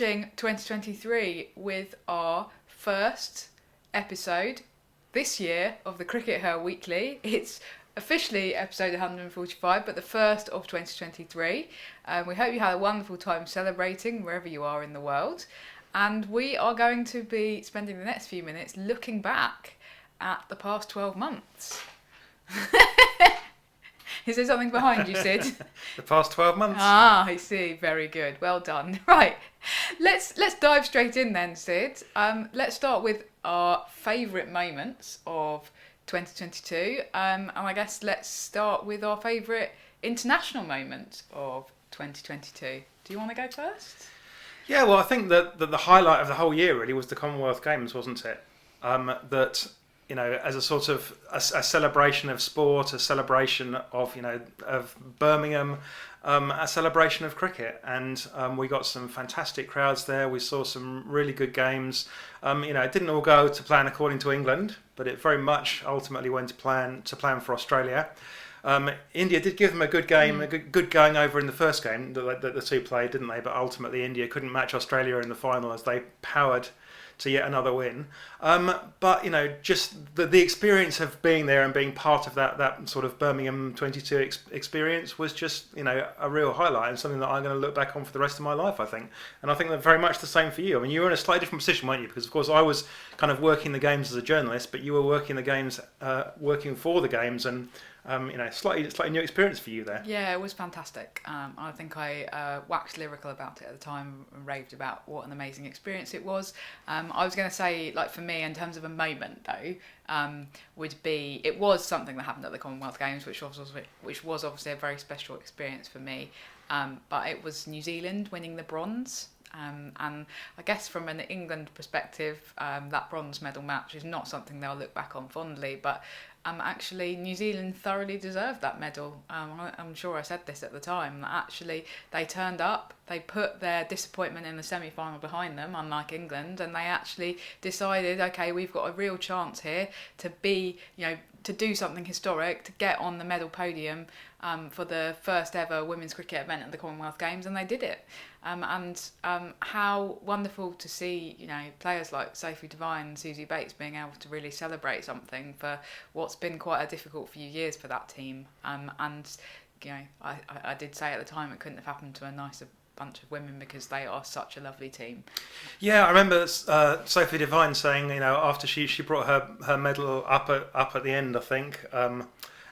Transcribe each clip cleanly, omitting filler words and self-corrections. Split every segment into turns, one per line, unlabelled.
launching 2023 with our first episode this year of the CRICKETher Weekly. It's officially episode 145, but the first of 2023. We hope you had a wonderful time celebrating wherever you are in the world. And we are going to be spending the next few minutes looking back at the past 12 months. Is there something behind you, Sid?
The past 12 months.
Ah, I see. Very good. Well done. Right. Let's dive straight in then, Sid. Let's start with our favourite moments of 2022. And I guess let's start with our favourite international moment of 2022. Do you want to go first?
Yeah, well, I think that the highlight of the whole year really was the Commonwealth Games, wasn't it? That, you know, as a sort of a celebration of sport, a celebration of, you know, of Birmingham, a celebration of cricket, and we got some fantastic crowds there. We saw some really good games. You know, it didn't all go to plan according to England, but it very much ultimately went to plan for Australia. India did give them a good game, a good going over in the first game that the two played, didn't they? But ultimately, India couldn't match Australia in the final as they powered to yet another win. But, you know, just the experience of being there and being part of that sort of Birmingham 22 experience was just, you know, a real highlight and something that I'm going to look back on for the rest of my life, I think. And I think that very much the same for you. I mean, you were in a slightly different position, weren't you? Because, of course, I was kind of working the games as a journalist, but you were working the games, working for the games, and you know, slightly new experience for you there.
Yeah, it was fantastic. I think I waxed lyrical about it at the time and raved about what an amazing experience it was. I was going to say, like, for me, in terms of a moment though, would be, it was something that happened at the Commonwealth Games, which was obviously a very special experience for me. But it was New Zealand winning the bronze. And I guess from an England perspective, that bronze medal match is not something they'll look back on fondly, but actually New Zealand thoroughly deserved that medal. I'm sure I said this at the time, that actually they turned up, they put their disappointment in the semi-final behind them, unlike England, and they actually decided, okay, we've got a real chance here to be, you know, to do something historic, to get on the medal podium for the first ever women's cricket event at the Commonwealth Games, and they did it. And how wonderful to see, you know, players like Sophie Devine and Susie Bates being able to really celebrate something for what's been quite a difficult few years for that team. And, you know, I did say at the time it couldn't have happened to a nicer bunch of women because they are such a lovely team.
Yeah, I remember Sophie Devine saying, you know, after she brought her medal up at the end, I think,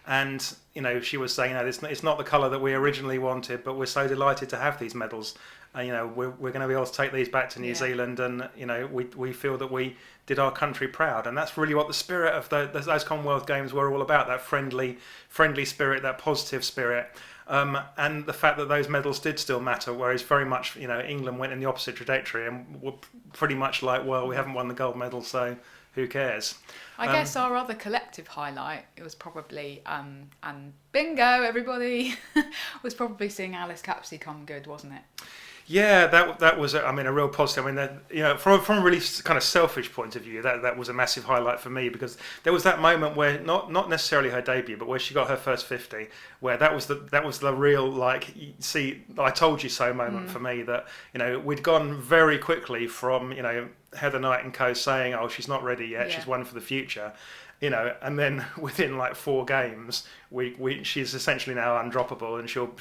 and, you know, she was saying, you know, it's not the colour that we originally wanted, but we're so delighted to have these medals. You know, we're going to be able to take these back to New Zealand, and, you know, we feel that we did our country proud, and that's really what the spirit of those Commonwealth Games were all about, that friendly spirit, that positive spirit. And the fact that those medals did still matter, whereas very much, you know, England went in the opposite trajectory and were pretty much like, well, we haven't won the gold medal, so who cares?
I guess our other collective highlight, it was probably, and bingo everybody, was probably seeing Alice Capsey come good, wasn't it?
Yeah, that was, I mean, a real positive. I mean, you know, from a really kind of selfish point of view, that was a massive highlight for me, because there was that moment where not necessarily her debut, but where she got her first 50, where that was the real, like, see, I told you so moment for me, that, you know, we'd gone very quickly from, you know, Heather Knight and co saying, oh, she's not ready yet, she's one for the future. You know, and then within like 4 games, she's essentially now undroppable, and she'll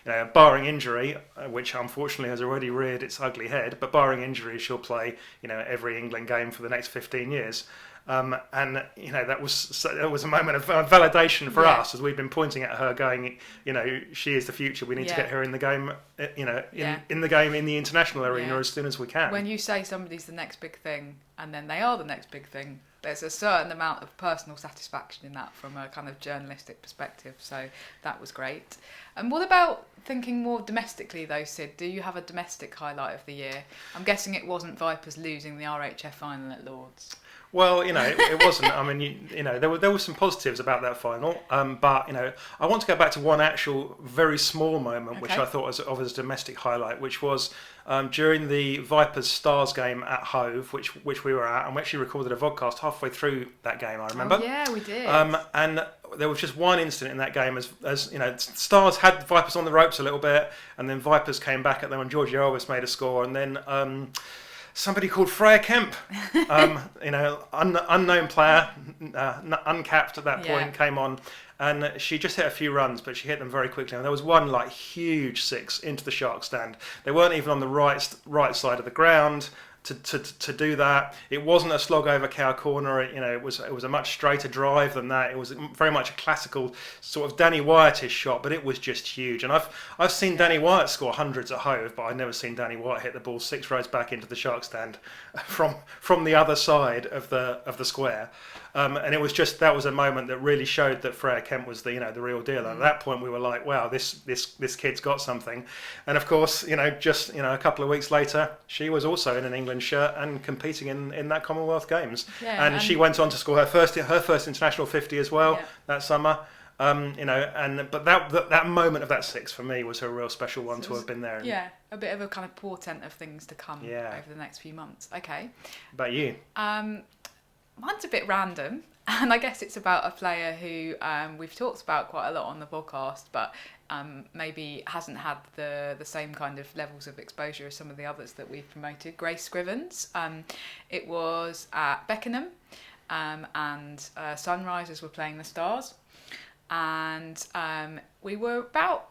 you know, barring injury, which unfortunately has already reared its ugly head, but barring injury, she'll play, you know, every England game for the next 15 years. And, you know, that was a moment of validation for us, as we've been pointing at her, going, you know, she is the future. We need to get her in the game, you know, in the game, in the international arena as soon as we can.
When you say somebody's the next big thing, and then they are the next big thing, there's a certain amount of personal satisfaction in that from a kind of journalistic perspective. So that was great. And what about thinking more domestically though, Sid? Do you have a domestic highlight of the year? I'm guessing it wasn't Vipers losing the RHF final at Lord's.
Well, you know, it wasn't. I mean, you know, there were some positives about that final, but, you know, I want to go back to one actual very small moment, which I thought was of as a domestic highlight, which was during the Vipers Stars game at Hove, which we were at, and we actually recorded a vodcast halfway through that game, I remember.
Oh, yeah, we did.
And there was just one incident in that game as you know, Stars had Vipers on the ropes a little bit, and then Vipers came back at them, and Georgie Elvis made a score, and then somebody called Freya Kemp, you know, unknown player, uncapped at that point, came on. And she just hit a few runs, but she hit them very quickly. And there was one like huge six into the shark stand. They weren't even on the right side of the ground to do that. It wasn't a slog over cow corner. It was a much straighter drive than that. It was very much a classical sort of Danny Wyatt-ish shot, but it was just huge. And I've seen Danny Wyatt score hundreds at Hove, but I've never seen Danny Wyatt hit the ball 6 rows back into the shark stand from the other side of the square. And it was just, that was a moment that really showed that Freya Kemp was the real deal. And at that point we were like, wow, this kid's got something. And of course, just a couple of weeks later, she was also in an England shirt and competing in that Commonwealth Games. Yeah, and she went on to score her first international 50 as well that summer. But that moment of that six for me was a real special one to have been there.
Yeah, a bit of a kind of portent of things to come over the next few months. Okay.
About you?
Mine's a bit random, and I guess it's about a player who we've talked about quite a lot on the podcast, but maybe hasn't had the same kind of levels of exposure as some of the others that we've promoted. Grace Scrivens. It was at Beckenham, and Sunrisers were playing the Stars, and we were about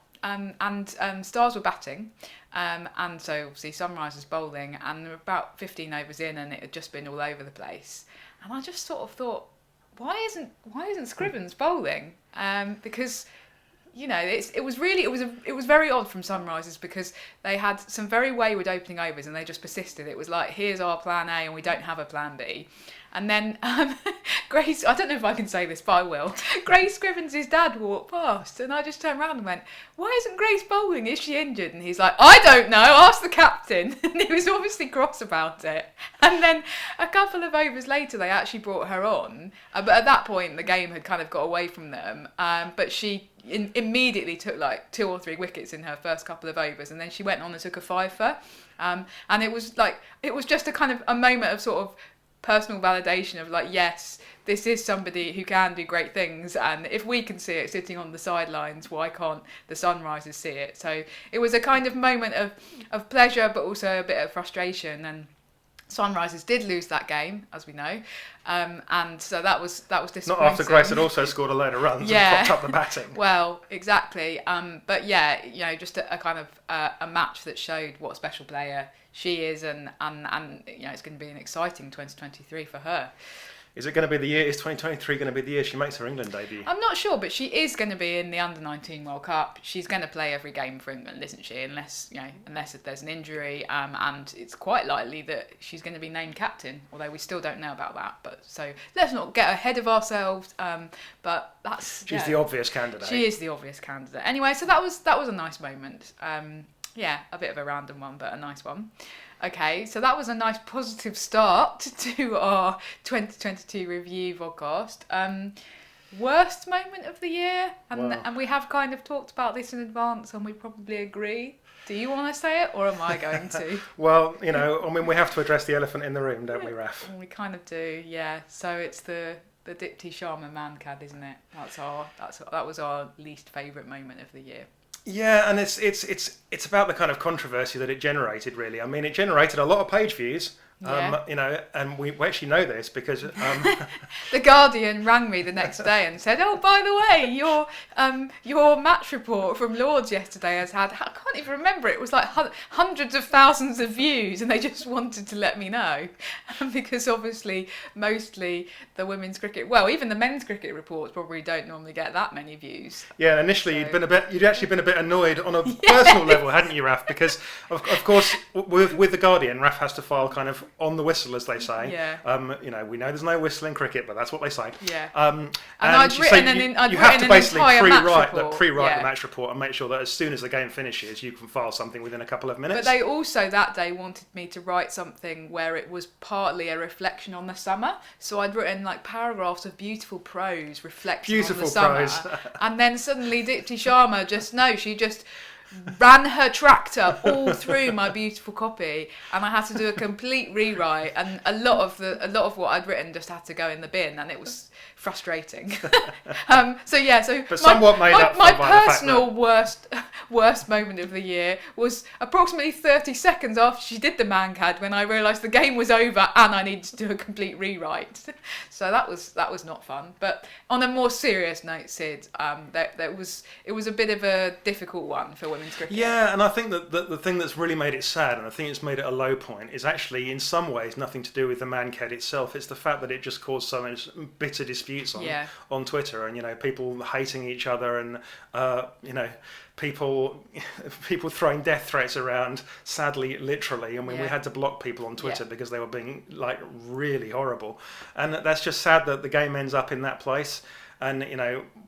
Stars were batting, and so obviously Sunrisers bowling, and they were about 15 overs in, and it had just been all over the place. And I just sort of thought, why isn't Scrivens bowling? Because it was very odd from Sunrisers, because they had some very wayward opening overs and they just persisted. It was like, here's our plan A and we don't have a plan B. And then Grace, I don't know if I can say this, but I will. Grace Scrivens' dad walked past, and I just turned around and went, why isn't Grace bowling? Is she injured? And he's like, I don't know, ask the captain. And he was obviously cross about it. And then a couple of overs later, they actually brought her on. But at that point, the game had kind of got away from them. But she immediately took like 2 or 3 wickets in her first couple of overs, and then she went on and took a fifer. And it was just a kind of a moment of sort of personal validation of like, yes, this is somebody who can do great things, and if we can see it sitting on the sidelines, why can't the Sunrisers see it? So it was a kind of moment of pleasure, but also a bit of frustration, and Sunrisers did lose that game, as we know, and so that was disappointing.
Not after Grace had also scored a load of runs and popped up the batting.
Well, exactly. But yeah, just a kind of a match that showed what a special player she is, and it's going to be an exciting 2023 for her.
Is it going to be the year? Is 2023 going to be the year she makes her England debut?
I'm not sure, but she is going to be in the Under-19 World Cup. She's going to play every game for England, isn't she? Unless if there's an injury, and it's quite likely that she's going to be named captain. Although we still don't know about that. But so let's not get ahead of ourselves. But
she's the obvious candidate.
She is the obvious candidate. Anyway, so that was a nice moment. A bit of a random one, but a nice one. Okay, so that was a nice positive start to our 2022 review podcast. Worst moment of the year? And we have kind of talked about this in advance, and we probably agree. Do you want to say it, or am I going to?
Well, we have to address the elephant in the room, don't we, Raf?
We kind of do, yeah. So it's the Dipti Sharma mankad, isn't it? That was our least favourite moment of the year.
Yeah, and it's about the kind of controversy that it generated, really. I mean, it generated a lot of page views. And we actually know this because
The Guardian rang me the next day and said, "Oh, by the way, your match report from Lords yesterday has had, I can't even remember, it was like hundreds of thousands of views, and they just wanted to let me know." Because obviously, mostly the women's cricket, well, even the men's cricket reports probably don't normally get that many views.
Yeah, initially you'd actually been a bit annoyed on a personal level, hadn't you, Raf? Because of course with the Guardian, Raf has to file kind of on the whistle, as they say.
Yeah.
We know there's no whistle in cricket, but that's what they say.
Yeah.
And
I'd written
you have to basically pre-write
the
match report and make sure that as soon as the game finishes, you can file something within a couple of minutes.
But they also that day wanted me to write something where it was partly a reflection on the summer. So I'd written like paragraphs of beautiful prose reflecting on the summer.
Prose.
And then suddenly Dipti Sharma she ran her tractor all through my beautiful copy, and I had to do a complete rewrite, and a lot of what I'd written just had to go in the bin, and it was frustrating.
But somewhat made up for
my
by the fact
personal worst moment of the year was approximately 30 seconds after she did the mancad, when I realised the game was over and I needed to do a complete rewrite. So that was not fun. But on a more serious note, Sid, it was a bit of a difficult one for women's cricket.
Yeah, and I think that the thing that's really made it sad, and I think it's made it a low point, is actually in some ways nothing to do with the mancad itself. It's the fact that it just caused so much bitter disputes on Twitter, and people hating each other, and people throwing death threats around. Sadly, literally, we had to block people on Twitter because they were being really horrible, and that's just sad that the game ends up in that place. And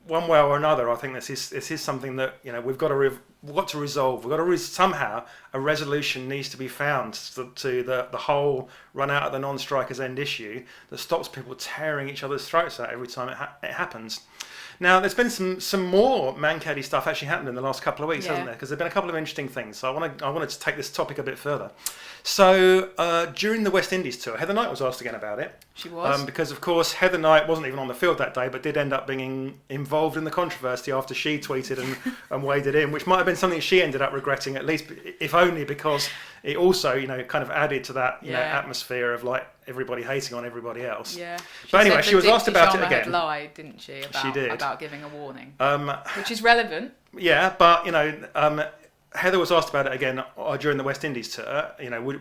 one way or another, I think this is something that we've got to resolve. We've got to somehow a resolution needs to be found to the whole run out at the non-strikers end issue that stops people tearing each other's throats out every time it happens. Now, there's been some more mancaddy stuff actually happened in the last couple of weeks, hasn't there? Because there've been a couple of interesting things. So I wanted to take this topic a bit further. So during the West Indies tour, Heather Knight was asked again about it.
She was.
Because, of course, Heather Knight wasn't even on the field that day, but did end up being involved in the controversy after she tweeted and waded in, which might have been something she ended up regretting, at least, if only because it also, kind of added to that atmosphere of everybody hating on everybody else.
Yeah.
But anyway, she was asked about it again.
Had lied, didn't she?
She did.
About giving a warning, which is relevant.
Yeah, but Heather was asked about it again during the West Indies tour.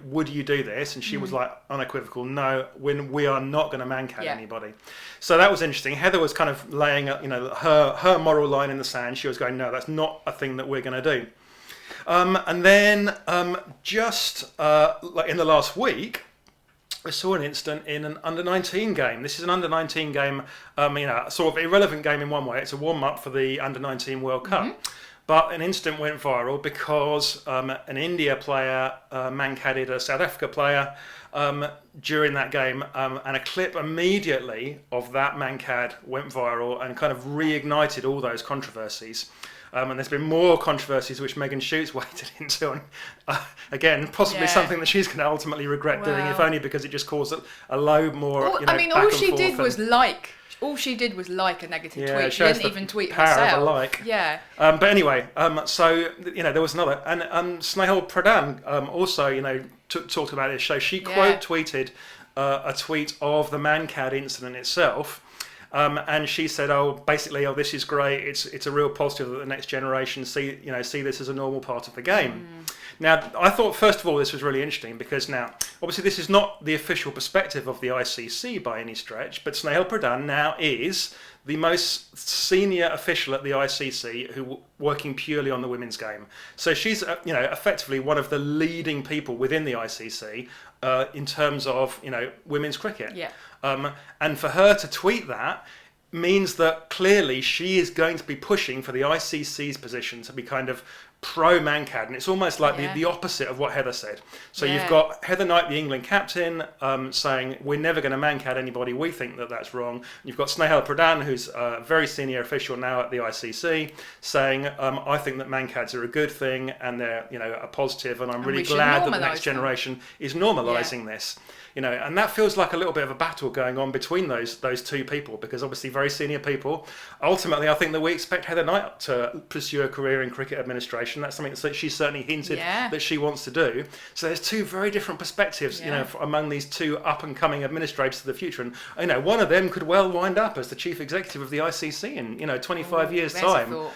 Would you do this? And she was unequivocal. No, we are not going to mancad anybody. So that was interesting. Heather was kind of laying, her moral line in the sand. She was going, no, that's not a thing that we're going to do. And then just in the last week, I saw an incident in an under-19 game. This is an under-19 game, sort of irrelevant game in one way. It's a warm-up for the under-19 World Cup. Mm-hmm. But an incident went viral because an India player mancadded a South Africa player during that game, and a clip immediately of that mancad went viral and kind of reignited all those controversies. And there's been more controversies which Megan Schutt's waded into, and again, possibly something that she's going to ultimately regret doing, if only because it just caused a load more.
All she did was like a negative tweet. She didn't even tweet herself.
Of a like.
Yeah.
But anyway, so there was another, and Snehal Pradhan also talked about this show. She quote tweeted a tweet of the mancad incident itself. And she said, this is great. It's a real positive that the next generation see this as a normal part of the game. Now, I thought, first of all, this was really interesting because now, obviously, this is not the official perspective of the ICC by any stretch, but Snehal Pradhan now is the most senior official at the ICC who working purely on the women's game. So she's, effectively one of the leading people within the ICC in terms of, women's cricket.
Yeah.
And for her to tweet that means that clearly she is going to be pushing for the ICC's position to be kind of pro-mancad, and it's almost like the opposite of what Heather said. So you've got Heather Knight, the England captain, saying we're never going to mancad anybody, we think that that's wrong. You've got Snehal Pradhan, who's a very senior official now at the ICC, saying I think that mancads are a good thing and they're a positive, and I'm really glad that the next generation is normalising this. And that feels like a little bit of a battle going on between those two people, because obviously very senior people. Ultimately, I think that we expect Heather Knight to pursue a career in cricket administration. That's something that she's certainly hinted that she wants to do. So there's two very different perspectives, among these two up-and-coming administrators of the future. And one of them could well wind up as the chief executive of the ICC in 25 years' time.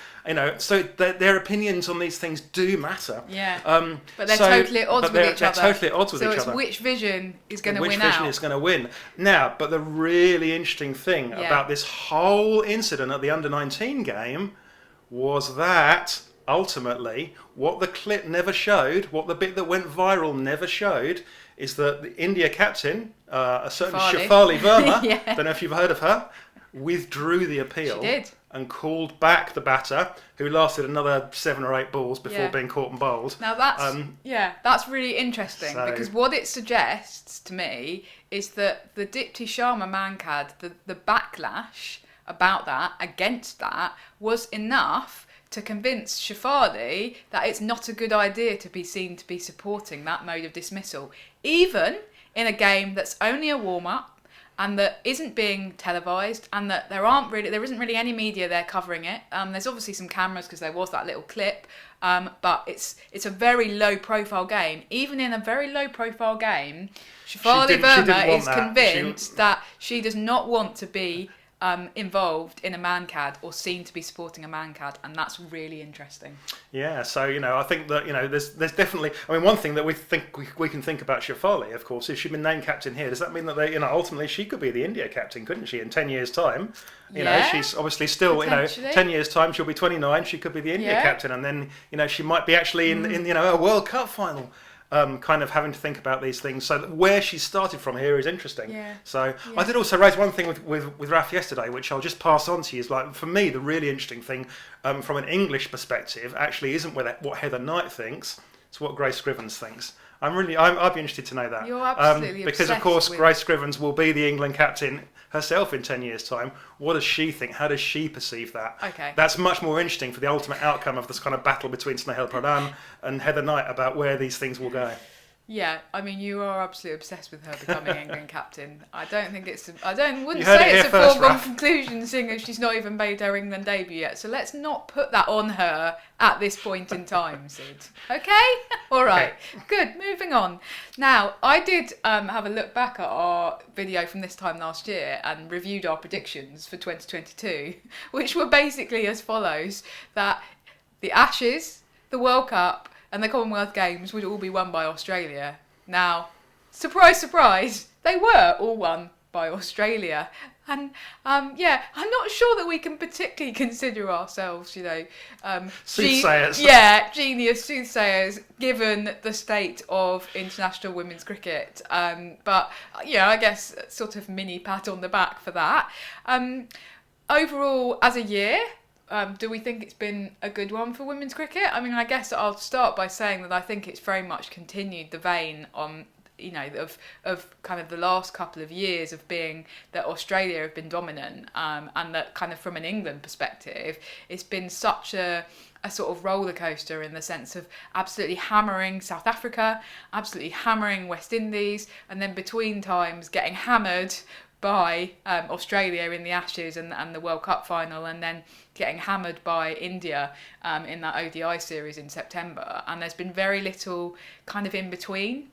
So their opinions on these things do matter.
Yeah. But they're totally at odds with each other.
They're totally at odds with each other.
So it's which vision is going to win out.
Which vision is going to win. Now, but the really interesting thing about this whole incident at the under-19 game was that ultimately what the clip never showed, what the bit that went viral never showed, is that the India captain, a certain Shefali Verma, don't know if you've heard of her, withdrew the appeal.
She did.
And called back the batter, who lasted another 7 or 8 balls before being caught and bowled.
Now that's really interesting, because what it suggests to me is that the Dipti Sharma mancad, the backlash about that, against that, was enough to convince Shafali that it's not a good idea to be seen to be supporting that mode of dismissal, even in a game that's only a warm-up and that isn't being televised, and that there isn't really any media there covering it. There's obviously some cameras because there was that little clip, but it's a very low-profile game. Even in a very low-profile game, Shafali Verma is convinced that she does not want to be involved in a mankad or seen to be supporting a mankad, and that's really interesting.
Yeah, so I think that there's definitely. I mean, one thing that we can think about Shafali, of course, is she's been named captain here. Does that mean that ultimately she could be the India captain, couldn't she? In 10 years' time, she's obviously still 10 years' time she'll be 29. She could be the India captain, and then she might be actually in a World Cup final. Kind of having to think about these things. So where she started from here is interesting.
Yeah.
So I did also raise one thing with Raf yesterday, which I'll just pass on to you. Is like, for me, the really interesting thing from an English perspective actually isn't what Heather Knight thinks. It's what Grace Scrivens thinks. I'd be interested to know that.
You're absolutely
because of course Grace Scrivens will be the England captain herself in 10 years' time. What does she think? How does she perceive that?
Okay.
That's much more interesting for the ultimate outcome of this kind of battle between Snehal Pradhan and Heather Knight about where these things will go.
Yeah, I mean, you are absolutely obsessed with her becoming England captain. I wouldn't say it's a foregone conclusion, seeing as she's not even made her England debut yet. So let's not put that on her at this point in time, Sid. Okay? All right. Okay. Good. Moving on. Now, I did have a look back at our video from this time last year and reviewed our predictions for 2022, which were basically as follows: that the Ashes, the World Cup, and the Commonwealth Games would all be won by Australia. Now, surprise, surprise, they were all won by Australia. And I'm not sure that we can particularly consider ourselves,
soothsayers.
Genius soothsayers, given the state of international women's cricket. But I guess sort of mini pat on the back for that. Overall, as a year, do we think it's been a good one for women's cricket? I mean, I guess I'll start by saying that I think it's very much continued the vein on, of kind of the last couple of years of being that Australia have been dominant, and that kind of from an England perspective, it's been such a sort of roller coaster in the sense of absolutely hammering South Africa, absolutely hammering West Indies, and then between times getting hammered by Australia in the Ashes and the World Cup final, and then getting hammered by India in that ODI series in September. And there's been very little kind of in between,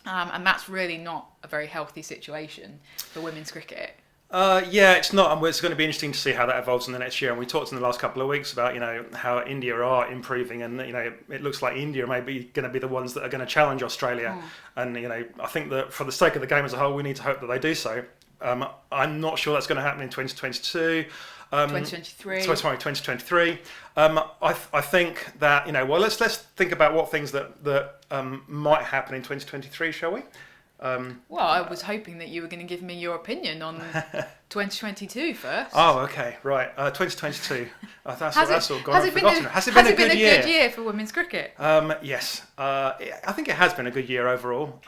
and that's really not a very healthy situation for women's cricket.
It's not, and it's going to be interesting to see how that evolves in the next year. And we talked in the last couple of weeks about how India are improving, and it looks like India may be going to be the ones that are going to challenge Australia. And I think that for the sake of the game as a whole, we need to hope that they do so. I'm not sure that's going to happen in 2022.
2023.
2023. I think that let's think about what things that might happen in 2023, shall we?
Well, I was hoping that you were going to give me your opinion on 2022 first.
Oh, okay, right. 2022. That's all gone.
Has it been a good year for women's cricket?
Yes. I think it has been a good year overall.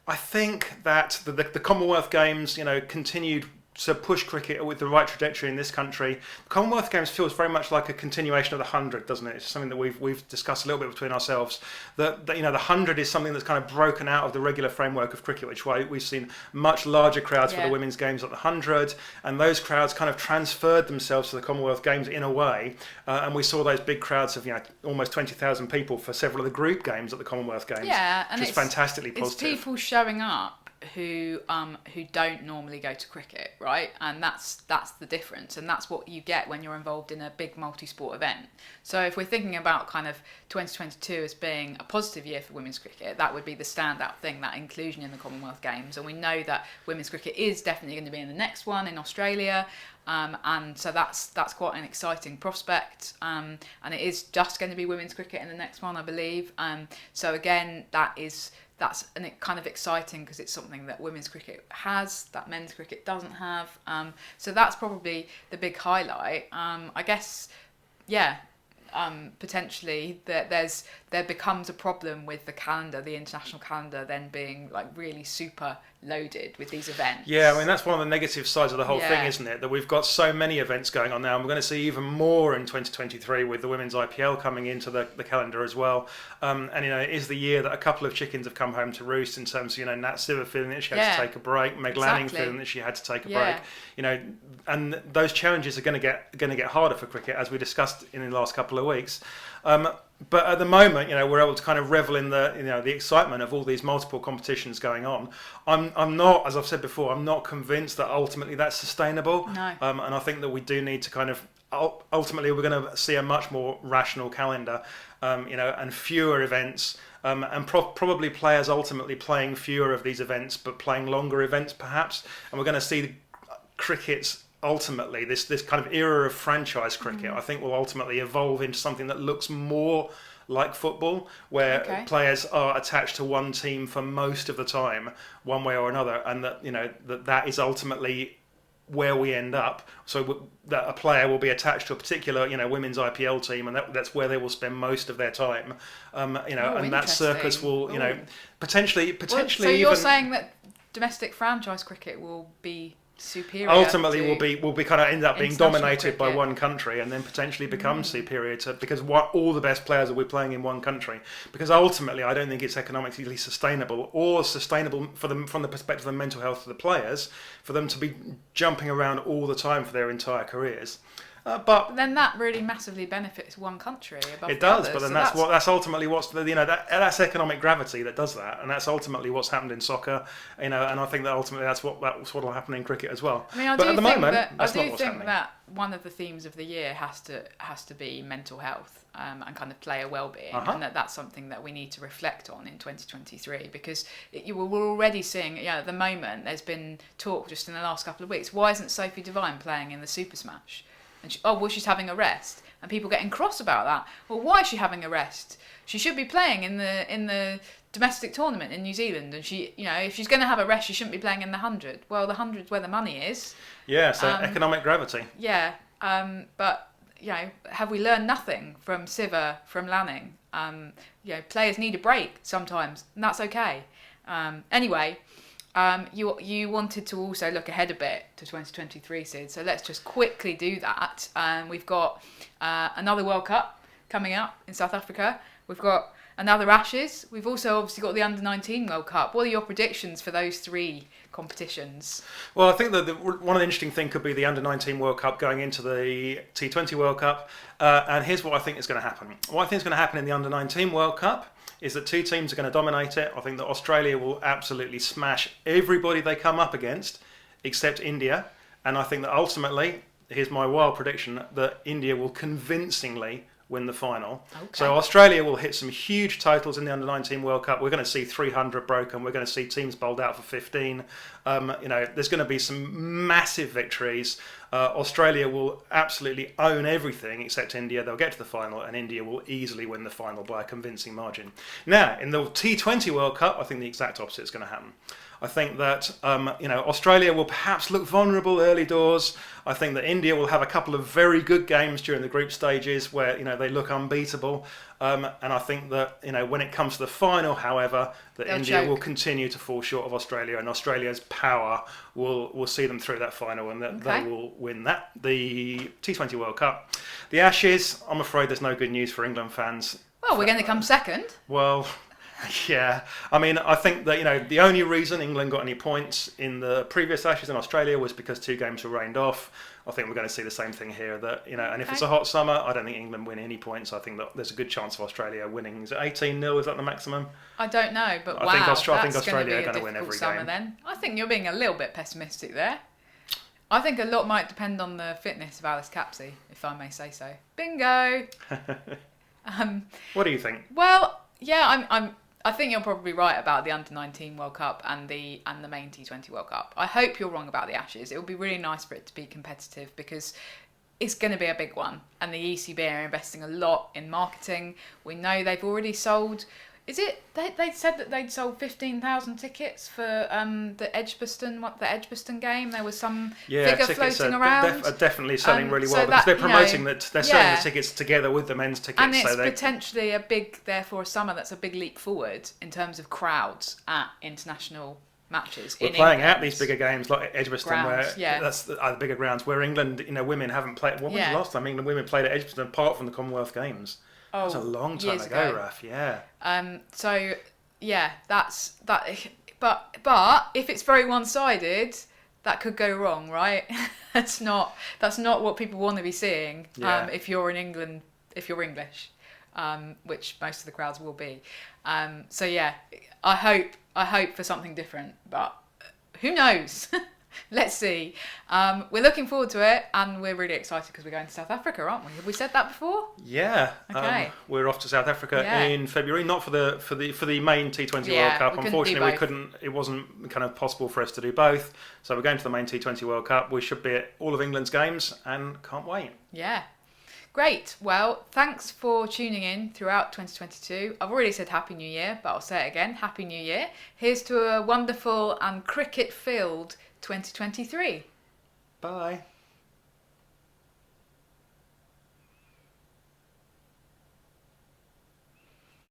I think that the Commonwealth Games, continued to push cricket with the right trajectory in this country. The Commonwealth Games feels very much like a continuation of the 100, doesn't it? It's something that we've discussed a little bit between ourselves. That the 100 is something that's kind of broken out of the regular framework of cricket, which we've seen much larger crowds for the women's games at the 100, and those crowds kind of transferred themselves to the Commonwealth Games in a way, and we saw those big crowds of almost 20,000 people for several of the group games at the Commonwealth Games.
Yeah, and
it's fantastically positive.
It's people showing up who don't normally go to cricket, right? And that's the difference, and that's what you get when you're involved in a big multi-sport event. So if we're thinking about kind of 2022 as being a positive year for women's cricket, that would be the standout thing, that inclusion in the Commonwealth Games. And we know that women's cricket is definitely going to be in the next one in Australia, and so that's quite an exciting prospect, and it is just going to be women's cricket in the next one, I believe. So again, that's kind of exciting because it's something that women's cricket has that men's cricket doesn't have. So that's probably the big highlight. I guess, potentially that there becomes a problem with the calendar, the international calendar, then being like really super loaded with these events.
Yeah, I mean, that's one of the negative sides of the whole thing,
Yeah.
isn't it? That we've got so many events going on now, and we're going to see even more in 2023 with the women's IPL coming into the calendar as well. And, it is the year that a couple of chickens have come home to roost in terms of, Nat Siver feeling that she had to take a break, Meg Lanning feeling that she had to take a break. And those challenges are going to get harder for cricket, as we discussed in the last couple of weeks. But at the moment, we're able to kind of revel in the excitement of all these multiple competitions going on. I'm not, as I've said before, I'm not convinced that ultimately that's sustainable.
No.
And I think that we do need to kind of ultimately we're going to see a much more rational calendar, and fewer events. And probably players ultimately playing fewer of these events, but playing longer events perhaps. And we're going to see cricket's ultimately this kind of era of franchise cricket, I think, will ultimately evolve into something that looks more like football, where players are attached to one team for most of the time, one way or another, and that that is ultimately where we end up. So that a player will be attached to a particular women's IPL team, and that's where they will spend most of their time. And that circus will potentially.
So you're saying that domestic franchise cricket will be superior.
Ultimately, will be kind of end up being dominated by
cricket.
one country, and then potentially become superior to, because all the best players will be playing in one country. Because ultimately, I don't think it's economically sustainable or sustainable for them from the perspective of the mental health of the players, for them to be jumping around all the time for their entire careers. But
then that really massively benefits one country above
it does,
others,
but then that's ultimately what's that's economic gravity that does that, and that's ultimately what's happened in soccer, and I think that ultimately that's what will happen in cricket as well.
I mean, I
but
do
at the
think
moment,
that
that's not what's happening.
that one of the themes of the year has to be mental health and kind of player well-being, and that's something that we need to reflect on in 2023, because we're already seeing, at the moment there's been talk just in the last couple of weeks. Why isn't Sophie Devine playing in the Super Smash? And she's having a rest, and people getting cross about that. Well, why is she having a rest? She should be playing in the domestic tournament in New Zealand, and she, if she's going to have a rest, she shouldn't be playing in the 100. Well, the 100's where the money is.
Yeah, so economic gravity.
Yeah, but have we learned nothing from Siver, from Lanning? Players need a break sometimes, and that's okay. Anyway. You wanted to also look ahead a bit to 2023, Sid, so let's just quickly do that. We've got another World Cup coming up in South Africa. We've got another Ashes. We've also obviously got the Under-19 World Cup. What are your predictions for those three competitions?
Well, I think that one of the interesting things could be the Under-19 World Cup going into the T20 World Cup. And here's what I think is going to happen. What I think is going to happen in the Under-19 World Cup is that two teams are going to dominate it. I think that Australia will absolutely smash everybody they come up against, except India. And I think that ultimately, here's my wild prediction, that India will convincingly win the final. Okay. So Australia will hit some huge totals in the Under-19 World Cup. We're going to see 300 broken. We're going to see teams bowled out for 15. There's going to be some massive victories. Australia will absolutely own everything except India. They'll get to the final, and India will easily win the final by a convincing margin. Now, in the T20 World Cup, I think the exact opposite is going to happen. I think that Australia will perhaps look vulnerable early doors. I think that India will have a couple of very good games during the group stages where they look unbeatable. And I think that when it comes to the final, however, that India will continue to fall short of Australia, and Australia's power will see them through that final, and that they will win the T20 World Cup. The Ashes, I'm afraid there's no good news for England fans.
Well, we're going to come second.
Well. Yeah, I mean, I think that the only reason England got any points in the previous Ashes in Australia was because 2 games were rained off. I think we're going to see the same thing here. That and if it's a hot summer, I don't think England win any points. I think that there's a good chance of Australia winning. Is it 18-0? Is that the maximum?
I don't know, but
I think Australia are going to win every game.
Then I think you're being a little bit pessimistic there. I think a lot might depend on the fitness of Alice Capsey, if I may say so. Bingo.
What do you think?
Well, yeah, I think you're probably right about the Under-19 World Cup and the main T20 World Cup. I hope you're wrong about the Ashes. It would be really nice for it to be competitive, because it's going to be a big one, and the ECB are investing a lot in marketing. We know they've already sold Is it? They said that they'd sold 15,000 tickets for the Edgbaston game. There was some figure floating around.
Are definitely selling really
so
well because
that,
they're promoting that they're selling the tickets together with the men's tickets.
And it's potentially a big, therefore, summer that's a big leap forward in terms of crowds at international matches.
We're playing out these bigger games like Edgbaston, where that's the bigger grounds. Where England, women haven't played. What was the last time England women played at Edgbaston apart from the Commonwealth Games? That was a long time ago, Raf. Yeah.
So yeah, that's that. But if it's very one-sided, that could go wrong, right? That's not what people want to be seeing. If you're in England, if you're English, which most of the crowds will be. So yeah, I hope for something different, but who knows? Let's see. We're looking forward to it, and we're really excited because we're going to South Africa, aren't we? Have we said that before?
Yeah.
Okay.
We're off to South Africa in February, not for the main T20 World Cup. Unfortunately, we couldn't. It wasn't kind of possible for us to do both. So we're going to the main T20 World Cup. We should be at all of England's games, and can't wait.
Yeah. Great. Well, thanks for tuning in throughout 2022. I've already said Happy New Year, but I'll say it again. Happy New Year. Here's to a wonderful and cricket-filled 2023.
Bye.